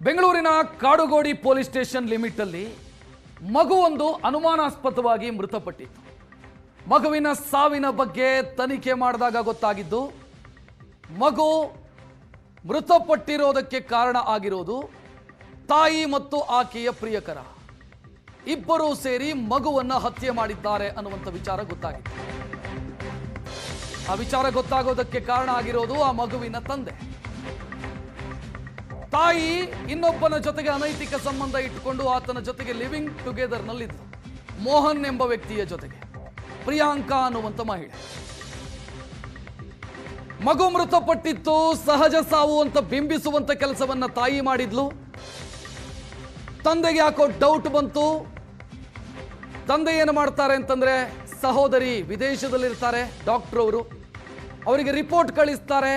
ಬೆಂಗಳೂರಿನ Kadugodi police station limit ಅಲ್ಲಿ ಮಗುವೊಂದು ಅನುಮಾನಾಸ್ಪದವಾಗಿ ಮೃತಪಟ್ಟಿತ್ತು. ಮಗುವಿನ ಸಾವಿನ ಬಗ್ಗೆ ತನಿಖೆ ಮಾಡಿದಾಗ ಗೊತ್ತಾಗಿದ್ದು, ಮಗು ಮೃತಪಟ್ಟಿರೋದಕ್ಕೆ ಕಾರಣ ಆಗಿರೋದು ತಾಯಿ ಮತ್ತು ಆಕೆಯ ಪ್ರಿಯಕರ ಇಬ್ಬರೂ ಸೇರಿ ಮಗುವನ್ನ ಹತ್ಯೆ ಮಾಡಿದ್ದಾರೆ ಅನ್ನುವಂಥ ವಿಚಾರ ಗೊತ್ತಾಗಿತ್ತು. ಆ ವಿಚಾರ ಗೊತ್ತಾಗೋದಕ್ಕೆ ಕಾರಣ ಆಗಿರೋದು ಆ ಮಗುವಿನ ತಂದೆ. ತಾಯಿ ಇನ್ನೊಬ್ಬನ ಜೊತೆಗೆ ಅನೈತಿಕ ಸಂಬಂಧ ಇಟ್ಟುಕೊಂಡು ಆತನ ಜೊತೆಗೆ ಲಿವಿಂಗ್ ಟುಗೆದರ್ ನಲ್ಲಿದ್ದು, ಮೋಹನ್ ಎಂಬ ವ್ಯಕ್ತಿಯ ಜೊತೆಗೆ ಪ್ರಿಯಾಂಕಾ ಅನ್ನುವಂಥ ಮಹಿಳೆ. ಮಗು ಮೃತಪಟ್ಟಿತ್ತು, ಸಹಜ ಸಾವು ಅಂತ ಬಿಂಬಿಸುವಂತ ಕೆಲಸವನ್ನ ತಾಯಿ ಮಾಡಿದ್ಲು. ತಂದೆಗೆ ಯಾಕೋ ಡೌಟ್ ಬಂತು. ತಂದೆ ಏನು ಮಾಡ್ತಾರೆ ಅಂತಂದ್ರೆ, ಸಹೋದರಿ ವಿದೇಶದಲ್ಲಿರ್ತಾರೆ, ಡಾಕ್ಟರ್ ಅವರು, ಅವರಿಗೆ ರಿಪೋರ್ಟ್ ಕಳಿಸ್ತಾರೆ.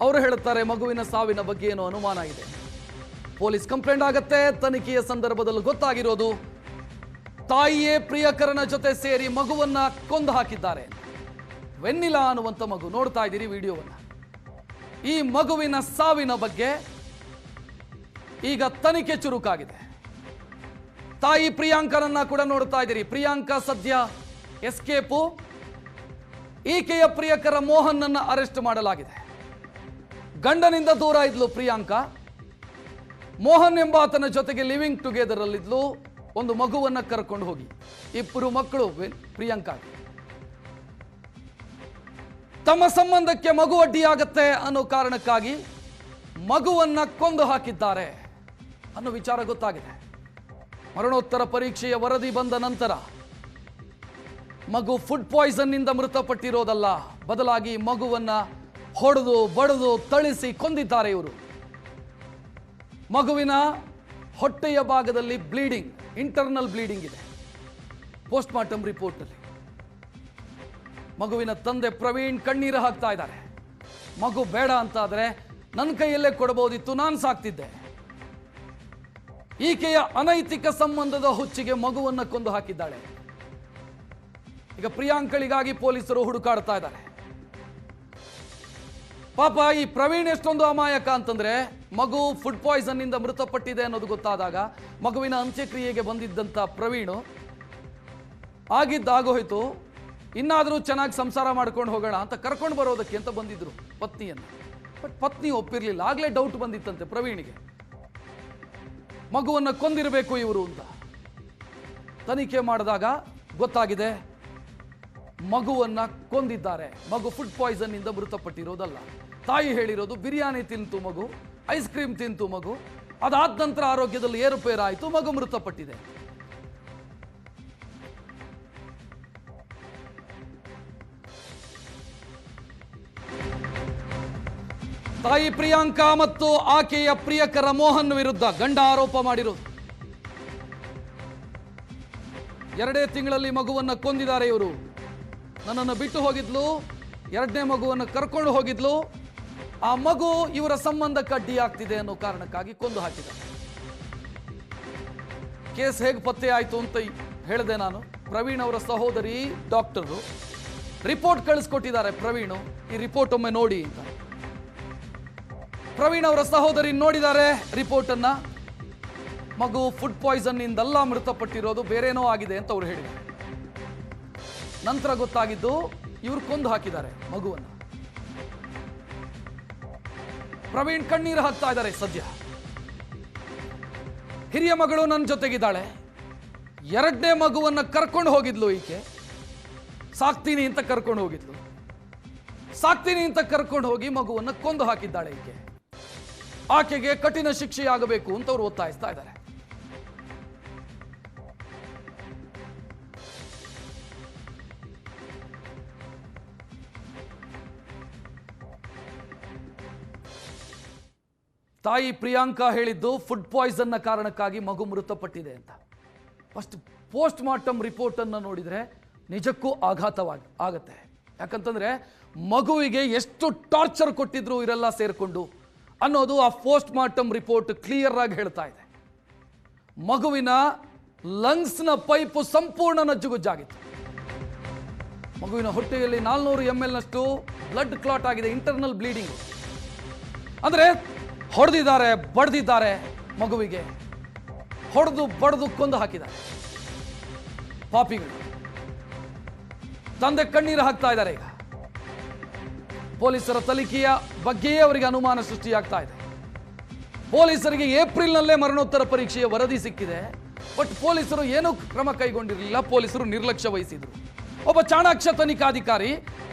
ಅವರು ಹೇಳುತ್ತಾರೆ ಮಗುವಿನ ಸಾವಿನ ಬಗ್ಗೆ ಏನೋ ಅನುಮಾನ ಇದೆ. ಪೊಲೀಸ್ ಕಂಪ್ಲೇಂಟ್ ಆಗತ್ತೆ. ತನಿಖೆಯ ಸಂದರ್ಭದಲ್ಲಿ ಗೊತ್ತಾಗಿರೋದು ತಾಯಿಯೇ ಪ್ರಿಯಕರನ ಜೊತೆ ಸೇರಿ ಮಗುವನ್ನ ಕೊಂದು ಹಾಕಿದ್ದಾರೆ. ವೆನ್ನಿಲಾ ಅನ್ನುವಂಥ ಮಗು, ನೋಡ್ತಾ ಇದ್ದೀರಿ ವಿಡಿಯೋವನ್ನ. ಈ ಮಗುವಿನ ಸಾವಿನ ಬಗ್ಗೆ ಈಗ ತನಿಖೆ ಚುರುಕಾಗಿದೆ. ತಾಯಿ ಪ್ರಿಯಾಂಕರನ್ನ ಕೂಡ ನೋಡ್ತಾ ಇದ್ದೀರಿ. ಪ್ರಿಯಾಂಕಾ ಸದ್ಯ ಎಸ್ಕೇಪು. ಈಕೆಯ ಪ್ರಿಯಕರ ಮೋಹನ್ ಅನ್ನ ಅರೆಸ್ಟ್ ಮಾಡಲಾಗಿದೆ. ಗಂಡನಿಂದ ದೂರ ಇದ್ಲು ಪ್ರಿಯಾಂಕಾ. ಮೋಹನ್ ಎಂಬಾತನ ಜೊತೆಗೆ ಲಿವಿಂಗ್ ಟುಗೆದರ್ ಅಲ್ಲಿದ್ಲು. ಒಂದು ಮಗುವನ್ನ ಕರ್ಕೊಂಡು ಹೋಗಿ, ಇಬ್ಬರು ಮಕ್ಕಳು ಪ್ರಿಯಾಂಕಾ. ತಮ್ಮ ಸಂಬಂಧಕ್ಕೆ ಮಗು ಅಡ್ಡಿಯಾಗತ್ತೆ ಅನ್ನೋ ಕಾರಣಕ್ಕಾಗಿ ಮಗುವನ್ನ ಕೊಂದು ಹಾಕಿದ್ದಾರೆ ಅನ್ನೋ ವಿಚಾರ ಗೊತ್ತಾಗಿದೆ. ಮರಣೋತ್ತರ ಪರೀಕ್ಷೆಯ ವರದಿ ಬಂದ ನಂತರ ಮಗು ಫುಡ್ ಪಾಯ್ಸನ್ ನಿಂದ ಮೃತಪಟ್ಟಿರೋದಲ್ಲ, ಬದಲಾಗಿ ಮಗುವನ್ನ ಹೊಡೆದು ಬಡಿದು ಥಳಿಸಿ ಕೊಂದಿದ್ದಾರೆ ಇವರು. ಮಗುವಿನ ಹೊಟ್ಟೆಯ ಭಾಗದಲ್ಲಿ ಬ್ಲೀಡಿಂಗ್, ಇಂಟರ್ನಲ್ ಬ್ಲೀಡಿಂಗ್ ಇದೆ ಪೋಸ್ಟ್ ಮಾರ್ಟಮ್ ರಿಪೋರ್ಟ್ ಅಲ್ಲಿ. ಮಗುವಿನ ತಂದೆ ಪ್ರವೀಣ್ ಕಣ್ಣೀರು ಹಾಕ್ತಾ ಇದ್ದಾರೆ. ಮಗು ಬೇಡ ಅಂತ ಆದ್ರೆ ನನ್ನ ಕೈಯಲ್ಲೇ ಕೊಡಬಹುದಿತ್ತು, ನಾನು ಸಾಕ್ತಿದ್ದೆ. ಈಕೆಯ ಅನೈತಿಕ ಸಂಬಂಧದ ಹುಚ್ಚಿಗೆ ಮಗುವನ್ನ ಕೊಂದು ಹಾಕಿದ್ದಾಳೆ. ಈಗ ಪ್ರಿಯಾಂಕಳಿಗಾಗಿ ಪೊಲೀಸರು ಹುಡುಕಾಡ್ತಾ ಇದ್ದಾರೆ. ಪಾಪ ಈ ಪ್ರವೀಣ್ ಎಷ್ಟೊಂದು ಅಮಾಯಕ ಅಂತಂದ್ರೆ, ಮಗು ಫುಡ್ ಪಾಯ್ಸನ್ ನಿಂದ ಮೃತಪಟ್ಟಿದೆ ಅನ್ನೋದು ಗೊತ್ತಾದಾಗ ಮಗುವಿನ ಅಂತ್ಯಕ್ರಿಯೆಗೆ ಬಂದಿದ್ದಂತ ಪ್ರವೀಣು ಆಗಿದ್ದಾಗೋಯ್ತು, ಇನ್ನಾದರೂ ಚೆನ್ನಾಗಿ ಸಂಸಾರ ಮಾಡ್ಕೊಂಡು ಹೋಗೋಣ ಅಂತ ಕರ್ಕೊಂಡು ಬರೋದಕ್ಕೆ ಅಂತ ಬಂದಿದ್ರು ಪತ್ನಿಯನ್ನು. ಬಟ್ ಪತ್ನಿ ಒಪ್ಪಿರ್ಲಿಲ್ಲ. ಆಗ್ಲೇ ಡೌಟ್ ಬಂದಿತ್ತಂತೆ ಪ್ರವೀಣಿಗೆ, ಮಗುವನ್ನ ಕೊಂದಿರಬೇಕು ಇವರು ಅಂತ. ತನಿಖೆ ಮಾಡಿದಾಗ ಗೊತ್ತಾಗಿದೆ ಮಗುವನ್ನ ಕೊಂದಿದ್ದಾರೆ. ಮಗು ಫುಡ್ ಪಾಯ್ಸನ್ ನಿಂದ ಮೃತಪಟ್ಟಿರೋದಲ್ಲ. ತಾಯಿ ಹೇಳಿರೋದು ಬಿರಿಯಾನಿ ತಿಂತು ಮಗು, ಐಸ್ ಕ್ರೀಮ್ ತಿಂತು ಮಗು, ಅದಾದ ನಂತರ ಆರೋಗ್ಯದಲ್ಲಿ ಏರುಪೇರಾಯಿತು, ಮಗು ಮೃತಪಟ್ಟಿದೆ. ತಾಯಿ ಪ್ರಿಯಾಂಕಾ ಮತ್ತು ಆಕೆಯ ಪ್ರಿಯಕರ ಮೋಹನ್ ವಿರುದ್ಧ ಗಂಡ ಆರೋಪ ಮಾಡಿರೋದು, 2 ತಿಂಗಳಲ್ಲಿ ಮಗುವನ್ನ ಕೊಂದಿದ್ದಾರೆ ಇವರು. ನನ್ನನ್ನು ಬಿಟ್ಟು ಹೋಗಿದ್ಲು, 2ನೇ ಮಗುವನ್ನು ಕರ್ಕೊಂಡು ಹೋಗಿದ್ಲು. ಆ ಮಗು ಇವರ ಸಂಬಂಧಕ್ಕೆ ಅಡ್ಡಿ ಆಗ್ತಿದೆ ಅನ್ನೋ ಕಾರಣಕ್ಕಾಗಿ ಕೊಂದು ಹಾಕಿದ್ದಾರೆ. ಕೇಸ್ ಹೇಗೆ ಪತ್ತೆ ಆಯ್ತು ಅಂತ ಹೇಳಿದೆ ನಾನು. ಪ್ರವೀಣ್ ಅವರ ಸಹೋದರಿ ಡಾಕ್ಟರು ರಿಪೋರ್ಟ್ ಕಳಿಸ್ಕೊಟ್ಟಿದ್ದಾರೆ. ಪ್ರವೀಣು, ಈ ರಿಪೋರ್ಟ್ ಒಮ್ಮೆ ನೋಡಿ ಅಂತ. ಪ್ರವೀಣ್ ಅವರ ಸಹೋದರಿ ನೋಡಿದ್ದಾರೆ ರಿಪೋರ್ಟ್ ಅನ್ನ. ಮಗು ಫುಡ್ ಪಾಯ್ಸನ್ ನಿಂದಲ್ಲ ಮೃತಪಟ್ಟಿರೋದು, ಬೇರೇನೋ ಆಗಿದೆ ಅಂತ ಅವ್ರು ಹೇಳಿದ್ದಾರೆ. ನಂತರ ಗೊತ್ತಾಗಿದ್ದು ಇವರು ಕೊಂದು ಹಾಕಿದ್ದಾರೆ ಮಗುವನ್ನು. ಪ್ರವೀಣ್ ಕಣ್ಣೀರು ಹಾಕ್ತಾ ಇದ್ದಾರೆ ಸದ್ಯ. ಹಿರಿಯ ಮಗಳು ನನ್ನ ಜೊತೆಗಿದ್ದಾಳೆ, 2ನೇ ಮಗುವನ್ನ ಕರ್ಕೊಂಡು ಹೋಗಿದ್ಲು ಈಕೆ. ಸಾಕ್ತೀನಿ ಅಂತ ಕರ್ಕೊಂಡು ಹೋಗಿದ್ಲು. ಸಾಕ್ತೀನಿ ಅಂತ ಕರ್ಕೊಂಡು ಹೋಗಿ ಮಗುವನ್ನ ಕೊಂದು ಹಾಕಿದ್ದಾಳೆ ಈಕೆ. ಆಕೆಗೆ ಕಠಿಣ ಶಿಕ್ಷೆಯಾಗಬೇಕು ಅಂತ ಅವರು ಒತ್ತಾಯಿಸ್ತಾ ಇದ್ದಾರೆ. ತಾಯಿ ಪ್ರಿಯಾಂಕಾ ಹೇಳಿದ್ದು ಫುಡ್ ಪಾಯ್ಸನ್ನ ಕಾರಣಕ್ಕಾಗಿ ಮಗು ಮೃತಪಟ್ಟಿದೆ ಅಂತ. ಫಸ್ಟ್ ಪೋಸ್ಟ್ ಮಾರ್ಟಮ್ ರಿಪೋರ್ಟ್ ಅನ್ನು ನೋಡಿದ್ರೆ ನಿಜಕ್ಕೂ ಆಗತ್ತೆ. ಯಾಕಂತಂದ್ರೆ ಮಗುವಿಗೆ ಎಷ್ಟು ಟಾರ್ಚರ್ ಕೊಟ್ಟಿದ್ರು ಇವರೆಲ್ಲ ಸೇರ್ಕೊಂಡು ಅನ್ನೋದು ಆ ಪೋಸ್ಟ್ ಮಾರ್ಟಮ್ ರಿಪೋರ್ಟ್ ಕ್ಲಿಯರ್ ಆಗಿ ಹೇಳ್ತಾ ಇದೆ. ಮಗುವಿನ ಲಂಗ್ಸ್ನ ಪೈಪು ಸಂಪೂರ್ಣ ನಜ್ಜುಗುಜ್ಜಾಗಿತ್ತು. ಮಗುವಿನ ಹೊಟ್ಟೆಯಲ್ಲಿ 400 ml ನಷ್ಟು ಬ್ಲಡ್ ಕ್ಲಾಟ್ ಆಗಿದೆ, ಇಂಟರ್ನಲ್ ಬ್ಲೀಡಿಂಗ್. ಅಂದ್ರೆ ಹೊಡೆದಿದ್ದಾರೆ, ಬಡ್ದಿದ್ದಾರೆ, ಮಗುವಿಗೆ ಹೊಡೆದು ಬಡ್ದು ಕೊಂದು ಹಾಕಿದ್ದಾರೆ ಪಾಪಿಗಳು. ತಂದೆ ಕಣ್ಣೀರು ಹಾಕ್ತಾ ಇದ್ದಾರೆ. ಈಗ ಪೊಲೀಸರ ತನಿಖೆಯ ಬಗ್ಗೆಯೇ ಅವರಿಗೆ ಅನುಮಾನ ಸೃಷ್ಟಿಯಾಗ್ತಾ ಇದೆ. ಪೊಲೀಸರಿಗೆ ಏಪ್ರಿಲ್ನಲ್ಲೇ ಮರಣೋತ್ತರ ಪರೀಕ್ಷೆಯ ವರದಿ ಸಿಕ್ಕಿದೆ. ಬಟ್ ಪೊಲೀಸರು ಏನೂ ಕ್ರಮ ಕೈಗೊಂಡಿರಲಿಲ್ಲ. ಪೊಲೀಸರು ನಿರ್ಲಕ್ಷ್ಯ ವಹಿಸಿದ್ರು. ಒಬ್ಬ ಚಾಣಾಕ್ಷ ತನಿಖಾಧಿಕಾರಿ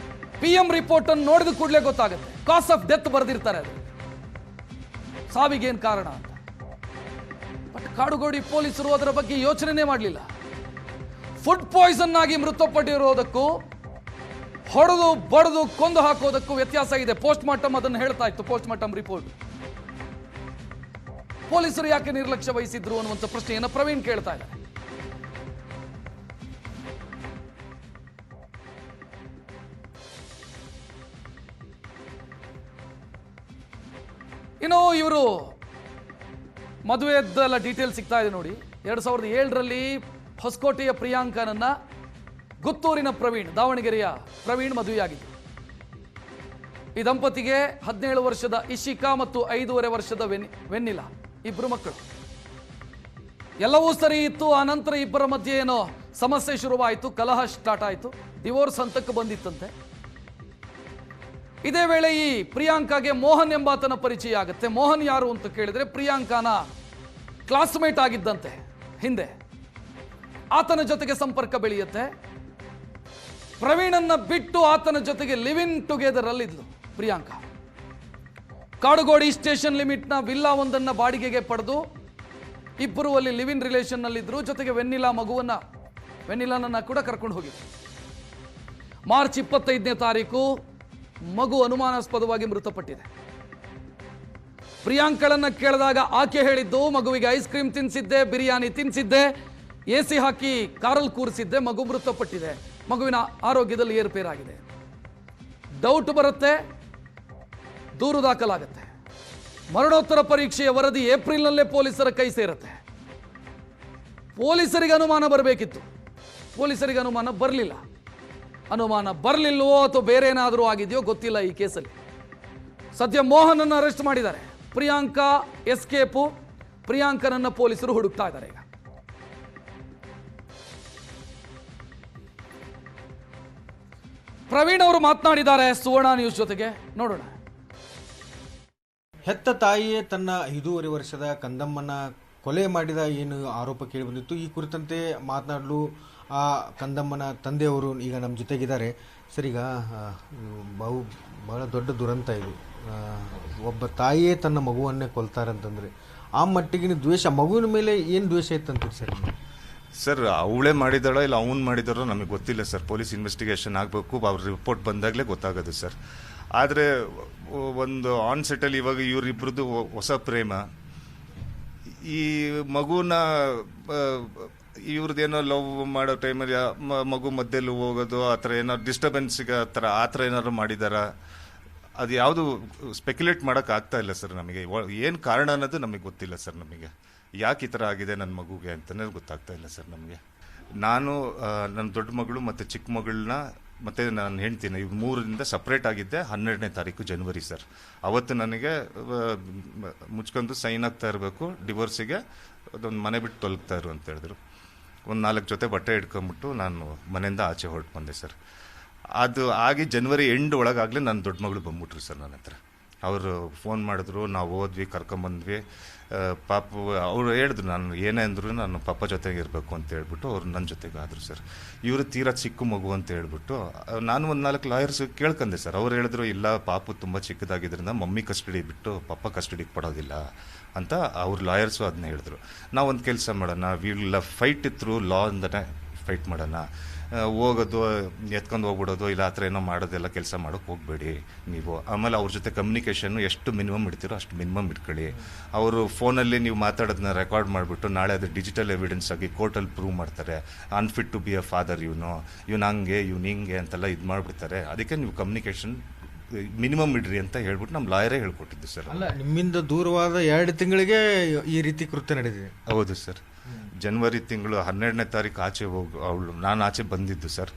PM ರಿಪೋರ್ಟ್ ಅನ್ನು ನೋಡಿದ ಕೂಡಲೇ ಗೊತ್ತಾಗುತ್ತೆ. ಕಾಸ್ ಆಫ್ ಡೆತ್ ಬರೆದಿರ್ತಾರೆ, ಅದು ಸಾವಿಗೇನು ಕಾರಣ ಅಂತ. ಬಟ್ ಕಾಡುಗೋಡಿ ಪೊಲೀಸರು ಅದರ ಬಗ್ಗೆ ಯೋಚನೆ ಮಾಡಲಿಲ್ಲ. ಫುಡ್ ಪಾಯ್ಸನ್ ಆಗಿ ಮೃತಪಟ್ಟಿರೋದಕ್ಕೂ ಹೊಡೆದು ಬಡದು ಕೊಂದು ಹಾಕೋದಕ್ಕೂ ವ್ಯತ್ಯಾಸ ಇದೆ. ಪೋಸ್ಟ್ ಮಾರ್ಟಮ್ ಅದನ್ನು ಹೇಳ್ತಾ ಇತ್ತು, ಪೋಸ್ಟ್ ಮಾರ್ಟಮ್ ರಿಪೋರ್ಟ್. ಪೊಲೀಸರು ಯಾಕೆ ನಿರ್ಲಕ್ಷ್ಯ ವಹಿಸಿದ್ರು ಅನ್ನುವಂಥ ಪ್ರಶ್ನೆಯನ್ನು ಪ್ರವೀಣ್ ಕೇಳ್ತಾ ಇದ್ದಾರೆ. ಇನ್ನು ಇವರು ಮದುವೆದ್ದೆಲ್ಲ ಡೀಟೇಲ್ ಸಿಗ್ತಾ ಇದೆ ನೋಡಿ. 2007ರಲ್ಲಿ ಹೊಸಕೋಟೆಯ ಪ್ರಿಯಾಂಕನನ್ನ ಗುತ್ತೂರಿನ ಪ್ರವೀಣ್, ದಾವಣಗೆರೆಯ ಪ್ರವೀಣ್ ಮದುವೆಯಾಗಿದ್ದರು. ಈ ದಂಪತಿಗೆ 17 ವರ್ಷದ ಇಶಿಕಾ ಮತ್ತು 5.5 ವರ್ಷದ ವೆನ್ನಿಲಾ, ಇಬ್ಬರು ಮಕ್ಕಳು. ಎಲ್ಲವೂ ಸರಿ ಇತ್ತು. ಆ ನಂತರ ಇಬ್ಬರ ಮಧ್ಯೆ ಏನೋ ಸಮಸ್ಯೆ ಶುರುವಾಯಿತು, ಕಲಹ ಸ್ಟಾರ್ಟ್ ಆಯಿತು, ಡಿವೋರ್ಸ್ ಹಂತಕ್ಕೆ ಬಂದಿತ್ತಂತೆ. ಇದೇ ವೇಳೆ ಈ ಪ್ರಿಯಾಂಕಾಗೆ ಮೋಹನ್ ಎಂಬಾತನ ಪರಿಚಯ ಆಗುತ್ತೆ. ಮೋಹನ್ ಯಾರು ಅಂತ ಕೇಳಿದ್ರೆ ಪ್ರಿಯಾಂಕಾನ ಕ್ಲಾಸ್ಮೇಟ್ ಆಗಿದ್ದಂತೆ ಹಿಂದೆ. ಆತನ ಜೊತೆಗೆ ಸಂಪರ್ಕ ಬೆಳೆಯುತ್ತೆ. ಪ್ರವೀಣನ್ನ ಬಿಟ್ಟು ಆತನ ಜೊತೆಗೆ ಲಿವ್ ಇನ್ ಟುಗೆದರ್ ಅಲ್ಲಿದ್ಲು ಪ್ರಿಯಾಂಕಾ. ಕಾಡುಗೋಡಿ ಸ್ಟೇಷನ್ ಲಿಮಿಟ್ನ ವಿಲ್ಲಾ ಒಂದನ್ನ ಬಾಡಿಗೆಗೆ ಪಡೆದು ಇಬ್ಬರು ಅಲ್ಲಿ ಲಿವ್ ಇನ್ ರಿಲೇಷನ್ ನಲ್ಲಿದ್ರು. ಜೊತೆಗೆ ವೆನ್ನಿಲಾನನ್ನ ಕೂಡ ಕರ್ಕೊಂಡು ಹೋಗಿದ್ರು. ಮಾರ್ಚ್ 25ನೇ ತಾರೀಕು ಮಗು ಅನುಮಾನಾಸ್ಪದವಾಗಿ ಮೃತಪಟ್ಟಿದೆ. ಪ್ರಿಯಾಂಕಳನ್ನ ಕೇಳಿದಾಗ ಆಕೆ ಹೇಳಿದ್ದು, ಮಗುವಿಗೆ ಐಸ್ ಕ್ರೀಮ್ ತಿನ್ನಿಸಿದ್ದೆ, ಬಿರಿಯಾನಿ ತಿನ್ನಿಸಿದ್ದೆ, AC ಹಾಕಿ ಕಾರಲ್ಲಿ ಕೂರಿಸಿದ್ದೆ, ಮಗು ಮೃತಪಟ್ಟಿದೆ, ಮಗುವಿನ ಆರೋಗ್ಯದಲ್ಲಿ ಏರುಪೇರಾಗಿದೆ. ಡೌಟ್ ಬರುತ್ತೆ, ದೂರು ದಾಖಲಾಗುತ್ತೆ. ಮರಣೋತ್ತರ ಪರೀಕ್ಷೆಯ ವರದಿ ಏಪ್ರಿಲ್ನಲ್ಲೇ ಪೊಲೀಸರ ಕೈ ಸೇರುತ್ತೆ. ಪೊಲೀಸರಿಗೆ ಅನುಮಾನ ಬರಬೇಕಿತ್ತು, ಪೊಲೀಸರಿಗೆ ಅನುಮಾನ ಬರಲಿಲ್ಲ. ಅನುಮಾನ ಬರಲಿಲ್ಲವೋ ಅಥವಾ ಬೇರೆ ಏನಾದರೂ ಆಗಿದೆಯೋ ಗೊತ್ತಿಲ್ಲ. ಈ ಕೇಸಲ್ಲಿ ಸದ್ಯ ಮೋಹನನ್ನು ಅರೆಸ್ಟ್ ಮಾಡಿದ್ದಾರೆ. ಪ್ರಿಯಾಂಕಾ ಎಸ್ಕೇಪು. ಪ್ರಿಯಾಂಕನನ್ನ ಪೊಲೀಸರು ಹುಡುಕ್ತಾ ಇದ್ದಾರೆ. ಈಗ ಪ್ರವೀಣ್ ಅವರು ಮಾತನಾಡಿದ್ದಾರೆ ಸುವರ್ಣ ನ್ಯೂಸ್ ಜೊತೆಗೆ, ನೋಡೋಣ. ಹೆತ್ತ ತಾಯಿಯೇ ತನ್ನ 5.5 ವರ್ಷದ ಕಂದಮ್ಮನ ಕೊಲೆ ಮಾಡಿದ ಏನು ಆರೋಪ ಕೇಳಿ ಬಂದಿತ್ತು. ಈ ಕುರಿತಂತೆ ಮಾತನಾಡಲು ಆ ಕಂದಮ್ಮನ ತಂದೆಯವರು ಈಗ ನಮ್ಮ ಜೊತೆಗಿದ್ದಾರೆ. ಸರ್, ಈಗ ಬಹಳ ದೊಡ್ಡ ದುರಂತ ಇದು. ಒಬ್ಬ ತಾಯಿಯೇ ತನ್ನ ಮಗುವನ್ನೇ ಕೊಲ್ತಾರೆ ಅಂತಂದರೆ ಆ ಮಟ್ಟಿಗಿನ ದ್ವೇಷ, ಮಗುವಿನ ಮೇಲೆ ಏನು ದ್ವೇಷ ಇತ್ತಂತೀರಿ ಸರ್? ಸರ್, ಅವಳೇ ಮಾಡಿದಾಳೋ ಇಲ್ಲ ಅವ್ನು ಮಾಡಿದಾರೋ ನಮಗೆ ಗೊತ್ತಿಲ್ಲ ಸರ್. ಪೊಲೀಸ್ ಇನ್ವೆಸ್ಟಿಗೇಷನ್ ಆಗಬೇಕು, ಅವ್ರ ರಿಪೋರ್ಟ್ ಬಂದಾಗಲೇ ಗೊತ್ತಾಗೋದು ಸರ್. ಆದರೆ ಒಂದು ಆನ್ ಸೆಟಲ್ಲಿ ಇವಾಗ ಇವರಿಬ್ರದ್ದು ಹೊಸ ಪ್ರೇಮ. ಈ ಮಗುನ ಇವ್ರದ್ದೇನೋ ಲವ್ ಮಾಡೋ ಟೈಮಲ್ಲಿ ಮಗು ಮಧ್ಯದಲ್ಲಿ ಹೋಗೋದು, ಆ ಥರ ಏನೋ ಡಿಸ್ಟರ್ಬೆನ್ಸ್ಗೆ ಆ ಥರ ಏನಾದ್ರು ಮಾಡಿದಾರ, ಅದು ಯಾವುದು ಸ್ಪೆಕ್ಯುಲೇಟ್ ಮಾಡೋಕೆ ಆಗ್ತಾ ಇಲ್ಲ ಸರ್. ನಮಗೆ ಏನು ಕಾರಣ ಅನ್ನೋದು ನಮಗೆ ಗೊತ್ತಿಲ್ಲ ಸರ್. ನಮಗೆ ಯಾಕೆ ಈ ಥರ ಆಗಿದೆ ನನ್ನ ಮಗುಗೆ ಅಂತಲೇ ಗೊತ್ತಾಗ್ತಾ ಇಲ್ಲ ಸರ್ ನಮಗೆ. ನಾನು ನನ್ನ ದೊಡ್ಡ ಮಗಳು ಮತ್ತು ಚಿಕ್ಕ ಮಗಳನ್ನ ಮತ್ತು ನಾನು ಹೇಳ್ತೀನಿ, ಇವು 3ರಿಂದ ಸಪ್ರೇಟ್ ಆಗಿದ್ದೆ 12ನೇ ತಾರೀಕು ಜನವರಿ ಸರ್. ಅವತ್ತು ನನಗೆ ಮುಚ್ಕೊಂಡು ಸೈನ್ ಆಗ್ತಾ ಇರಬೇಕು ಡಿವೋರ್ಸಿಗೆ, ಅದೊಂದು ಮನೆ ಬಿಟ್ಟು ತೊಲಗ್ತಾ ಇರು ಅಂತ ಹೇಳಿದ್ರು. ಒಂದು 4 ಜೊತೆ ಬಟ್ಟೆ ಹಿಡ್ಕೊಂಬಿಟ್ಟು ನಾನು ಮನೆಯಿಂದ ಆಚೆ ಹೊರಟು ಬಂದೆ ಸರ್. ಅದು ಆಗಿ ಜನವರಿ ಎಂಡ್ ಒಳಗಾಗಲೇ ನನ್ನ ದೊಡ್ಡ ಮಗಳು ಬಂದ್ಬಿಟ್ರು ಸರ್ ನನ್ನ ಹತ್ರ. ಅವರು ಫೋನ್ ಮಾಡಿದ್ರು, ನಾವು ಹೋದ್ವಿ, ಕರ್ಕೊಂಬಂದ್ವಿ. ಪಾಪ ಅವರು ಹೇಳಿದ್ರು, ನಾನು ಏನೇ ಅಂದ್ರು ನಾನು ಪಾಪ ಜೊತೆಗೆ ಇರಬೇಕು ಅಂತ ಹೇಳ್ಬಿಟ್ಟು ಅವ್ರು ನನ್ನ ಜೊತೆಗೆ ಆದರು ಸರ್. ಇವರು ತೀರಾ ಚಿಕ್ಕ ಮಗು ಅಂತ ಹೇಳ್ಬಿಟ್ಟು ನಾನು ಒಂದು 4 ಲಾಯರ್ಸ್ ಕೇಳ್ಕೊಂಡೆ ಸರ್. ಅವ್ರು ಹೇಳಿದ್ರು, ಇಲ್ಲ ಪಾಪು ತುಂಬ ಚಿಕ್ಕದಾಗಿದ್ದರಿಂದ ಮಮ್ಮಿ ಕಸ್ಟಡಿ ಬಿಟ್ಟು ಪಪ್ಪ ಕಸ್ಟಡಿಗೆ ಕೊಡೋದಿಲ್ಲ ಅಂತ ಅವ್ರ ಲಾಯರ್ಸು ಅದನ್ನ ಹೇಳಿದ್ರು. ನಾವೊಂದು ಕೆಲಸ ಮಾಡೋಣ, ವಿಲ್ ಫೈಟ್ ಥ್ರೂ ಲಾ ಅಂದನೇ ಫೈಟ್ ಮಾಡೋಣ. ಹೋಗೋದು ಎತ್ಕೊಂಡು ಹೋಗ್ಬಿಡೋದು ಇಲ್ಲ ಆ ಥರ ಏನೋ ಮಾಡೋದೆಲ್ಲ ಕೆಲಸ ಮಾಡೋಕ್ಕೆ ಹೋಗಬೇಡಿ ನೀವು. ಆಮೇಲೆ ಅವ್ರ ಜೊತೆ ಕಮ್ಯುನಿಕೇಷನ್ನು ಎಷ್ಟು ಮಿನಿಮಮ್ ಇಡ್ತೀರೋ ಅಷ್ಟು ಮಿನಿಮಮ್ ಇಟ್ಕೊಳ್ಳಿ. ಅವರು ಫೋನಲ್ಲಿ ನೀವು ಮಾತಾಡೋದನ್ನ ರೆಕಾರ್ಡ್ ಮಾಡಿಬಿಟ್ಟು ನಾಳೆ ಅದು ಡಿಜಿಟಲ್ ಎವಿಡೆನ್ಸ್ ಆಗಿ ಕೋರ್ಟಲ್ಲಿ ಪ್ರೂವ್ ಮಾಡ್ತಾರೆ. Unfit to be a father ಇವನು ಹಂಗೆ ಇವ್ನು ಹಿಂಗೆ ಅಂತೆಲ್ಲ ಇದು ಮಾಡಿಬಿಡ್ತಾರೆ. ಅದಕ್ಕೆ ನೀವು ಕಮ್ಯುನಿಕೇಷನ್ ಮಿನಿಮಮ್ ಇಡ್ರಿ ಅಂತ ಹೇಳ್ಬಿಟ್ಟು ನಮ್ಮ ಲಾಯರೇ ಹೇಳ್ಕೊಟ್ಟಿದ್ದು ಸರ್. ಅಲ್ಲ, ನಿಮ್ಮಿಂದ ದೂರವಾದ 2 ತಿಂಗಳಿಗೆ ಈ ರೀತಿ ಕೃತ್ಯ ನಡೆದಿದೆ? ಹೌದು ಸರ್. ಜನವರಿ ತಿಂಗಳು 12ನೇ ತಾರೀಕು ಆಚೆ ನಾನು ಆಚೆ ಬಂದಿದ್ದು ಸರ್.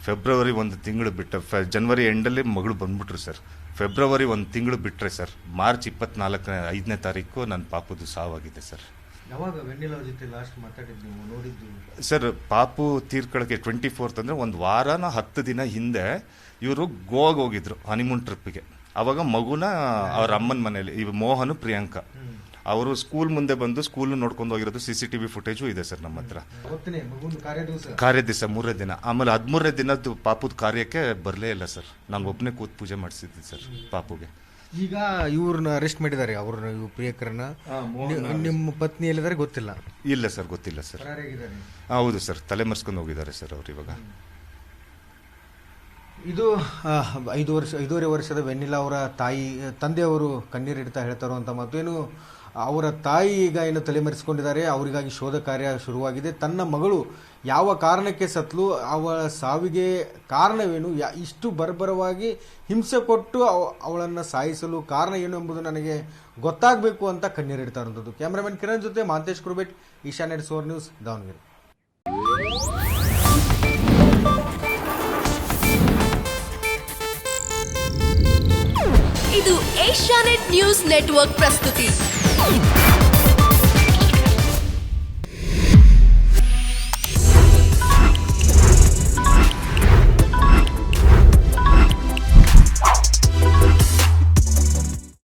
ಫೆಬ್ರವರಿ 1 ತಿಂಗಳು ಬಿಟ್ಟು ಜನವರಿ ಎಂಡಲ್ಲಿ ಮಗಳು ಬಂದ್ಬಿಟ್ರು ಸರ್. ಫೆಬ್ರವರಿ 1 ತಿಂಗಳು ಬಿಟ್ಟರೆ ಸರ್, ಮಾರ್ಚ್ 5ನೇ ತಾರೀಕು ನನ್ನ ಪಾಪುದು ಸಾವಾಗಿದೆ ಸರ್. ಯಾವಾಗ ವೆನ್ನಿಲಾ ಅವ್ರ ಜೊತೆ ಲಾಸ್ಟ್ ಮಾತಾಡಿದ್ದು ನೀವು ನೋಡಿದ್ದು? ಸರ್ ಪಾಪು ತೀರ್ಕೊಳ್ಳೋಕ್ಕೆ 24th ಅಂದರೆ 1 ವಾರನ 10 ದಿನ ಹಿಂದೆ ಇವರು ಗೋವಾಗೆ ಹೋಗಿದ್ರು ಹನಿಮೂನ್ ಟ್ರಿಪ್ಪಿಗೆ. ಅವಾಗ ಮಗುನ ಅವ್ರ ಅಮ್ಮನ ಮನೇಲಿ, ಇವ್ ಮೋಹನ್ ಪ್ರಿಯಾಂಕಾ ಅವರು ಸ್ಕೂಲ್ ಮುಂದೆ ಬಂದು ಸ್ಕೂಲ್ ನೋಡ್ಕೊಂಡು ಹೋಗಿರೋದು CCTV ಫುಟೇಜು ಇದೆ ಸರ್ ನಮ್ಮ ಹತ್ರ. ಕಾರ್ಯ ದಿವಸ 3ನೇ ದಿನ, ಆಮೇಲೆ 13ನೇ ದಿನದ್ದು ಪಾಪುದ ಕಾರ್ಯಕ್ಕೆ ಬರಲೇ ಇಲ್ಲ ಸರ್. ನಾನು ಒಬ್ಬನೇ ಕೂತ್ ಪೂಜೆ ಮಾಡಿಸಿದ್ದೆ ಸರ್ ಪಾಪುಗೆ. ಈಗ ಇವ್ರನ್ನ ಅರೆಸ್ಟ್ ಮಾಡಿದ್ದಾರೆ, ಅವ್ರನ್ನ ಇವ್ರ ಪ್ರಿಯಕರನ್ನ. ನಿಮ್ಮ ಪತ್ನಿ ಎಲ್ಲಿದ್ದಾರೆ ಗೊತ್ತಿಲ್ಲ? ಇಲ್ಲ ಸರ್, ಗೊತ್ತಿಲ್ಲ ಸರ್. ಹೌದು ಸರ್, ತಲೆ ಮರೆಸ್ಕೊಂಡು ಹೋಗಿದ್ದಾರೆ ಸರ್ ಅವ್ರು ಇವಾಗ. ಇದು 5 ವರ್ಷದ ವೆನ್ನಿಲಾ ಅವರ ತಂದೆಯವರು ಕಣ್ಣೀರಿಡ್ತಾ ಹೇಳ್ತಾರೋ ಅಂತ ಮಾತು. ಏನು ಅವರ ತಾಯಿ ಈಗ ಏನು ತಲೆಮರೆಸಿಕೊಂಡಿದ್ದಾರೆ, ಅವರಿಗಾಗಿ ಶೋಧ ಕಾರ್ಯ ಶುರುವಾಗಿದೆ. ತನ್ನ ಮಗಳು ಯಾವ ಕಾರಣಕ್ಕೆ ಸತ್ಲು, ಅವಳ ಸಾವಿಗೆ ಕಾರಣವೇನು, ಇಷ್ಟು ಬರ್ಬರವಾಗಿ ಹಿಂಸೆ ಕೊಟ್ಟು ಅವಳನ್ನು ಸಾಯಿಸಲು ಕಾರಣ ಏನು ಎಂಬುದು ನನಗೆ ಗೊತ್ತಾಗಬೇಕು ಅಂತ ಕಣ್ಣೀರಿಡ್ತಾ ಇರುವಂಥದ್ದು. ಕ್ಯಾಮ್ರಾಮನ್ ಕಿರಣ್ ಜೊತೆ ಮಾಂತೇಶ್ ಕುರುಬೆಟ್, ಈಶಾನೆಟ್ 4 ನ್ಯೂಸ್, ದಾವಣಗೆರೆ. ಇದು ಏಷ್ಯಾನೆಟ್ ನ್ಯೂಸ್ ನೆಟ್ವರ್ಕ್ ಪ್ರಸ್ತುತಿ.